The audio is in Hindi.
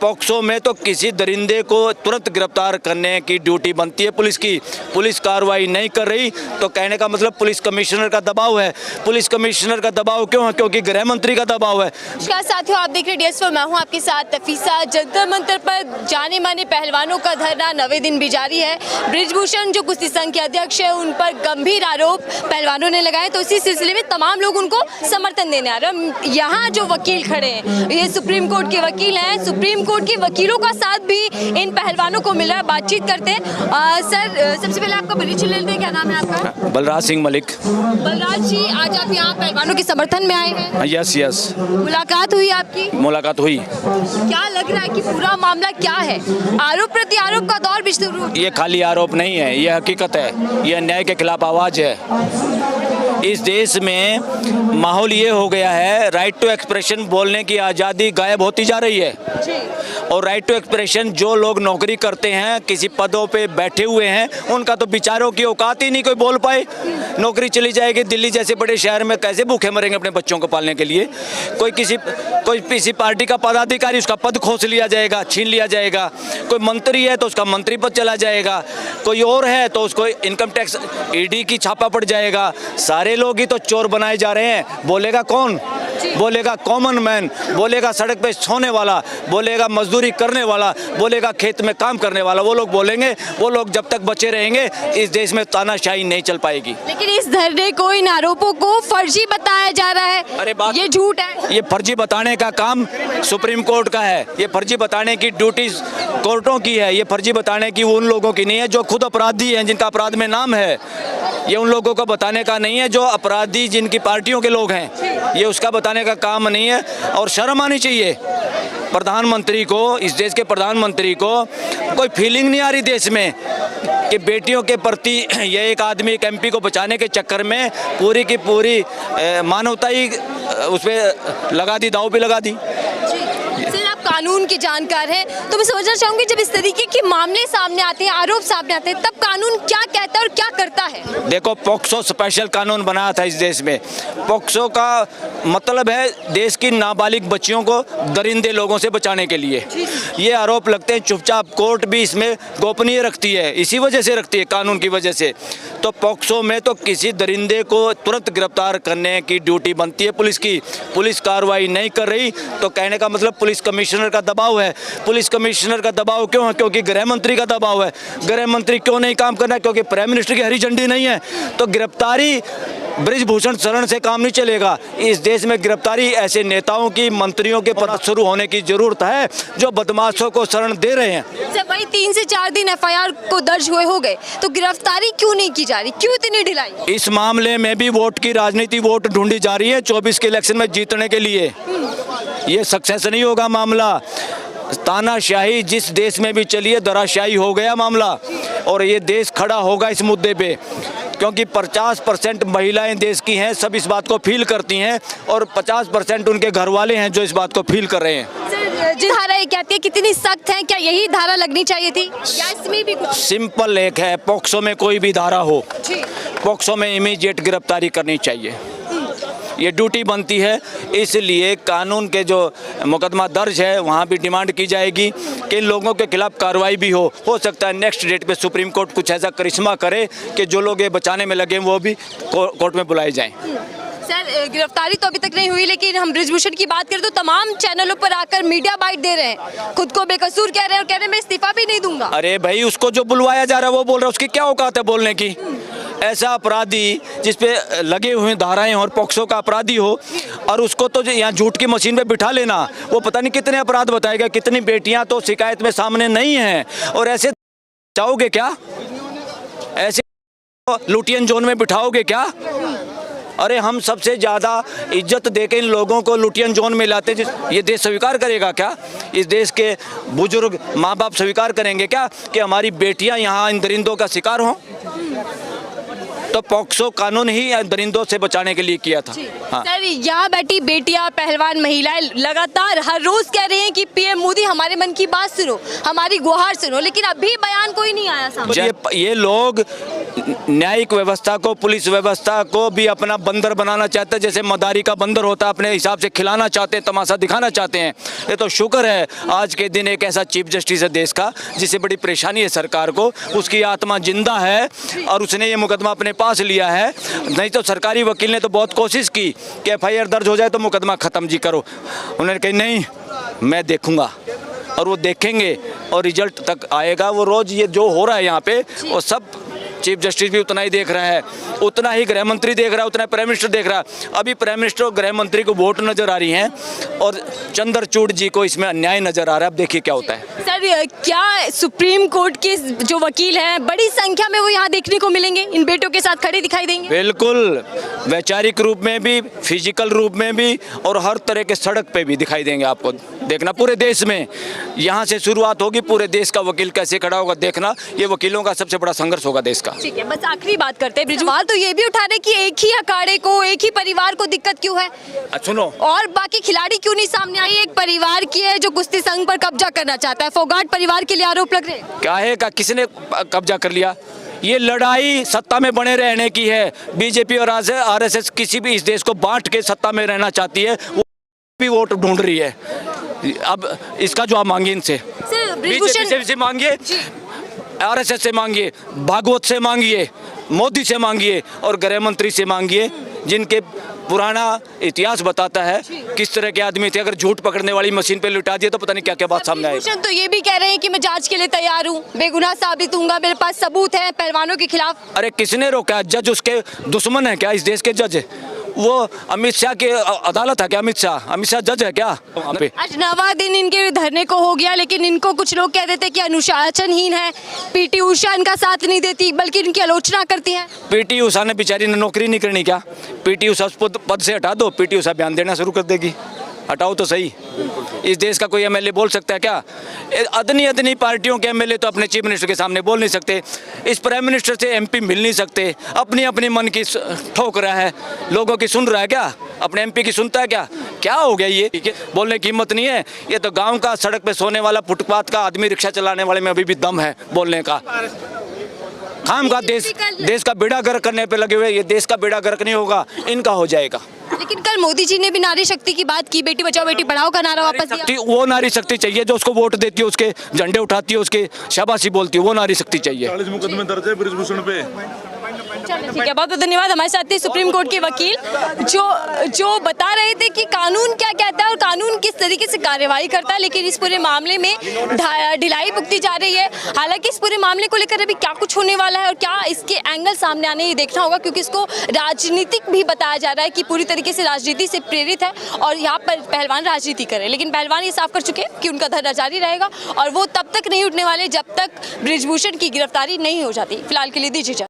पॉक्सो में तो किसी दरिंदे को तुरंत गिरफ्तार करने की ड्यूटी बनती है पुलिस की। पुलिस कार्रवाई नहीं कर रही तो कहने का मतलब पुलिस कमिश्नर का दबाव है। पुलिस कमिश्नर का दबाव क्यों है? क्योंकि गृह मंत्री का दबाव है। नमस्कार साथियों, आप देख रहे हैं DS4, मैं हूं आपके साथ तफीसा। जंतर मंतर पर जाने माने पहलवानों का धरना 9वें दिन भी जारी है। बृजभूषण जो कुश्ती संघ के अध्यक्ष है, उन पर गंभीर आरोप पहलवानों ने लगाए, तो इसी सिलसिले में तमाम लोग उनको समर्थन देने आ रहे हैं। यहाँ जो वकील खड़े हैं, ये सुप्रीम कोर्ट के वकील हैं। सुप्रीम कोर्ट के वकीलों का साथ भी इन पहलवानों को मिला, बातचीत करते हैं। सर, सबसे पहले आपका परिचय ले लेते हैं, क्या नाम है आपका? बलराज सिंह मलिक। बलराज जी, आज आप यहाँ पहलवानों के समर्थन में आए हैं? यस यस, मुलाकात हुई आपकी? मुलाकात हुई। क्या लग रहा है कि पूरा मामला क्या है? आरोप प्रति आरोप का दौर भी शुरू हो गया। ये खाली आरोप नहीं है, ये हकीकत है। ये अन्याय के खिलाफ आवाज है। इस देश में माहौल ये हो गया है, राइट टू एक्सप्रेशन बोलने की आज़ादी गायब होती जा रही है। और राइट टू एक्सप्रेशन जो लोग नौकरी करते हैं, किसी पदों पे बैठे हुए हैं, उनका तो बेचारों की औकात ही नहीं कोई बोल पाए। नौकरी चली जाएगी, दिल्ली जैसे बड़े शहर में कैसे भूखे मरेंगे अपने बच्चों को पालने के लिए? कोई किसी पार्टी का पदाधिकारी, उसका पद खोस लिया जाएगा, छीन लिया जाएगा। कोई मंत्री है तो उसका मंत्री पद चला जाएगा। कोई और है तो उसको इनकम टैक्स ED की छापा पड़ जाएगा। सारे लोग ही तो चोर बनाए जा रहे हैं। बोलेगा कौन? बोलेगा कॉमन मैन, बोलेगा सड़क पे सोने वाला, बोलेगा मजदूरी करने वाला, बोलेगा खेत में काम करने वाला। वो लोग बोलेंगे। वो लोग जब तक बचे रहेंगे, इस देश में तानाशाही नहीं चल पाएगी। लेकिन इस धरने को, इन आरोपों को फर्जी बताया जा रहा है। अरे बात, ये झूठ है। ये फर्जी बताने का काम सुप्रीम कोर्ट का है। ये फर्जी बताने की ड्यूटी कोर्टों की है। ये फर्जी बताने की उन लोगों की नहीं है जो खुद अपराधी हैं, जिनका अपराध में नाम है। ये उन लोगों को बताने का नहीं है जो अपराधी, जिनकी पार्टियों के लोग हैं। ये उसका बताने का काम नहीं है। और शर्म आनी चाहिए प्रधानमंत्री को, इस देश के प्रधानमंत्री को। कोई फीलिंग नहीं आ रही देश में कि बेटियों के प्रति ये एक आदमी, एक MP को बचाने के चक्कर में पूरी की पूरी मानवता ही उस पर लगा दी, दांव पे लगा दी। सर, आप कानून के जानकार हैं, तो मैं समझना चाहूंगी, जब इस तरीके के मामले सामने आते हैं, आरोप सामने आते हैं, तब कानून क्या कहता है और क्या करता है? देखो, पॉक्सो स्पेशल कानून बनाया था इस देश में। पॉक्सो का मतलब है देश की नाबालिग बच्चियों को दरिंदे लोगों से बचाने के लिए। ये आरोप लगते हैं, चुपचाप कोर्ट भी इसमें गोपनीय रखती है, इसी वजह से रखती है, कानून की वजह से। तो पॉक्सो में तो किसी दरिंदे को तुरंत गिरफ्तार करने की ड्यूटी बनती है पुलिस की। पुलिस कार्रवाई नहीं कर रही तो कहने का मतलब पुलिस कमिश्नर का दबाव है। पुलिस कमिश्नर का दबाव क्यों है? क्योंकि गृह मंत्री का दबाव है। गृह मंत्री क्यों नहीं काम करना? क्योंकि प्राइम मिनिस्टर की हरी झंडी नहीं है। तो गिरफ्तारी बृजभूषण शरण से काम नहीं चलेगा। इस देश में गिरफ्तारी ऐसे नेताओं की, मंत्रियों के पर शुरू होने की जरूरत है जो बदमाशों को शरण दे रहे हैं। जब भाई 3 से 4 दिन FIR को दर्ज हुए हो गए, तो गिरफ्तारी क्यों नहीं की जा रही? क्यों इतनी ढिलाई? इस मामले में भी वोट की राजनीति, वोट ढूंढी जा रही है 24 के इलेक्शन में जीतने के लिए। ये सक्सेस नहीं होगा मामला। तानाशाही जिस देश में भी चली है, धराशायी हो गया मामला। और ये देश खड़ा होगा इस मुद्दे पे, क्योंकि 50% महिलाएं देश की हैं, सब इस बात को फील करती हैं, और 50% उनके घर वाले हैं जो इस बात को फील कर रहे हैं। सर, जो धारा ये कहती है कितनी सख्त है, क्या यही धारा लगनी चाहिए थी या इसमें भी कुछ? सिंपल एक है, पॉक्सो में कोई भी धारा हो, पॉक्सो में इमीडिएट गिरफ्तारी करनी चाहिए। ये ड्यूटी बनती है। इसलिए कानून के जो मुकदमा दर्ज है, वहाँ भी डिमांड की जाएगी कि इन लोगों के खिलाफ कार्रवाई भी हो सकता है नेक्स्ट डेट पे सुप्रीम कोर्ट कुछ ऐसा करिश्मा करे कि जो लोग ये बचाने में लगे वो भी कोर्ट में बुलाए जाएं। सर, गिरफ्तारी तो अभी तक नहीं हुई, लेकिन हम बृजभूषण की बात करें तो तमाम चैनलों पर आकर मीडिया बाइट दे रहे हैं, खुद को बेकसूर कह रहे हैं और कह रहे हैं मैं इस्तीफा भी नहीं दूंगा। अरे भाई, उसको जो बुलवाया जा रहा है वो बोल रहा है, उसकी क्या औकात है बोलने की? ऐसा अपराधी जिसपे लगे हुए धाराएं और पॉक्सो का अपराधी हो, और उसको तो यहाँ झूठ की मशीन पे बिठा लेना, वो पता नहीं कितने अपराध बताएगा। कितनी बेटियां तो शिकायत में सामने नहीं हैं, और ऐसे चाहोगे क्या? ऐसे लुटियन जोन में बिठाओगे क्या? अरे, हम सबसे ज़्यादा इज्जत देके इन लोगों को लुटियन जोन में लाते, ये देश स्वीकार करेगा क्या? इस देश के बुजुर्ग माँ बाप स्वीकार करेंगे क्या कि हमारी बेटियां यहाँ इन दरिंदों का शिकार हों? तो पॉक्सो कानून ही दरिंदों से बचाने के लिए किया था। हाँ। सर, यहाँ बैठी बेटियां, पहलवान, महिलाएं लगातार हर रोज कह रही हैं कि पीएम मोदी हमारे मन की बात सुनो, हमारी गुहार सुनो, लेकिन अभी बयान कोई नहीं आया सामने। ये लोग न्यायिक व्यवस्था को, पुलिस व्यवस्था को भी अपना बंदर बनाना चाहते हैं, जैसे मदारी का बंदर होता है, अपने हिसाब से खिलाना चाहते हैं, तमाशा दिखाना चाहते हैं। ये तो शुक्र है आज के दिन एक ऐसा चीफ जस्टिस है देश का जिसे बड़ी परेशानी है सरकार को, उसकी आत्मा जिंदा है और उसने ये मुकदमा अपने पास लिया है। नहीं तो सरकारी वकील ने तो बहुत कोशिश की कि एफआईआर दर्ज हो जाए तो मुकदमा खत्म जी करो। उन्होंने कहा नहीं, मैं देखूंगा, और वो देखेंगे और रिजल्ट तक आएगा। वो रोज ये जो हो रहा है यहाँ पे, वो सब चीफ जस्टिस भी उतना ही देख रहा है, उतना ही गृह मंत्री देख रहा है, उतना प्राइम मिनिस्टर देख रहा है। अभी प्राइम मिनिस्टर और गृह मंत्री को वोट नजर आ रही हैं और चंद्रचूड़ जी को इसमें अन्याय नजर आ रहा है। अब देखिए क्या होता है। सर, क्या सुप्रीम कोर्ट के जो वकील हैं बड़ी संख्या में वो यहाँ देखने को मिलेंगे, इन बेटों के साथ खड़े दिखाई देंगे? बिल्कुल, वैचारिक रूप में भी, फिजिकल रूप में भी, और हर तरह के सड़क पे भी दिखाई देंगे। आपको देखना पूरे देश में, यहाँ से शुरुआत होगी, पूरे देश का वकील कैसे खड़ा होगा देखना। ये वकीलों का सबसे बड़ा संघर्ष होगा देश का। ठीक है, बस आखिरी बात करते हैं। ब्रिजवाल तो ये भी उठा रहे कि एक ही अखाड़े को, एक ही परिवार को दिक्कत क्यों है, सुनो, और बाकी खिलाड़ी क्यों नहीं सामने आई? एक परिवार की है जो कुश्ती संघ पर कब्जा करना चाहता है, फोगाट परिवार के लिए आरोप लग रहे हैं। क्या है का किसने कब्जा कर लिया? ये लड़ाई सत्ता में बने रहने की है। बीजेपी और आरएसएस किसी भी इस देश को बांट के सत्ता में रहना चाहती है, वो भी वोट ढूंढ रही है। अब इसका जवाब मांगिए इनसे, बीजेपी से मांगिए, आरएसएस से मांगिए, भागवत से मांगिए, मोदी से मांगिए और गृह मंत्री से मांगिए, जिनके पुराना इतिहास बताता है किस तरह के आदमी थे। अगर झूठ पकड़ने वाली मशीन पे लुटा दिए तो पता नहीं क्या क्या बात सामने आएगी। तो ये भी कह रहे हैं कि मैं जांच के लिए तैयार हूँ, बेगुनाह साबित हूँगा, मेरे पास सबूत है पहलवानों के खिलाफ। अरे किसने रोका? जज उसके दुश्मन है क्या? इस देश के जज वो अमित शाह के अदालत है क्या? अमित शाह जज है क्या वहाँ पे? आज 9वां दिन इनके धरने को हो गया, लेकिन इनको कुछ लोग कह देते कि अनुशासनहीन है, पीटी उषा इनका साथ नहीं देती बल्कि इनकी आलोचना करती है। पीटी उषा ने बेचारी ने नौकरी नहीं करनी क्या? पीटी उषा पद से हटा दो, पीटी उषा बयान देना शुरू कर देगी। हटाओ तो सही। इस देश का कोई एमएलए बोल सकता है क्या? अदनी पार्टियों के एमएलए तो अपने चीफ मिनिस्टर के सामने बोल नहीं सकते, इस प्राइम मिनिस्टर से एमपी मिल नहीं सकते, अपनी अपनी मन की ठोक रहा है, लोगों की सुन रहा है क्या? अपने एमपी की सुनता है क्या? क्या हो गया ये? बोलने की हिम्मत नहीं है। ये तो गांव का सड़क पे सोने वाला, फुटपाथ का आदमी, रिक्शा चलाने वाले में अभी भी दम है बोलने का। खाम का देश का बेड़ा गर्क करने पे लगे हुए। ये देश का बेड़ा गर्क नहीं होगा, इनका हो जाएगा। लेकिन कल मोदी जी ने भी नारी शक्ति की बात की, बेटी बचाओ बेटी पढ़ाओ का नारा वापस दिया। वो नारी शक्ति चाहिए जो उसको वोट देती है, उसके झंडे उठाती है, उसके शाबाशी बोलती है, वो नारी शक्ति चाहिए। 40 मुकदमे दर्ज है ब्रिजभूषण पे। ठीक है, बहुत बहुत धन्यवाद। हमारे साथ थे सुप्रीम कोर्ट के वकील जो बता रहे थे कि कानून क्या कहता है और कानून किस तरीके से कार्यवाही करता है, लेकिन इस पूरे मामले में ढिलाई भुगती जा रही है। हालांकि इस पूरे मामले को लेकर अभी क्या कुछ होने वाला है और क्या इसके एंगल सामने आने, ये देखना होगा, क्योंकि इसको राजनीतिक भी बताया जा रहा है कि पूरी तरीके से राजनीति से प्रेरित है और यहाँ पर पहलवान राजनीति करे। लेकिन पहलवान ये साफ कर चुके हैं कि उनका धरना जारी रहेगा और वो तब तक नहीं उठने वाले जब तक ब्रिजभूषण की गिरफ्तारी नहीं हो जाती। फिलहाल के लिए दीजिए।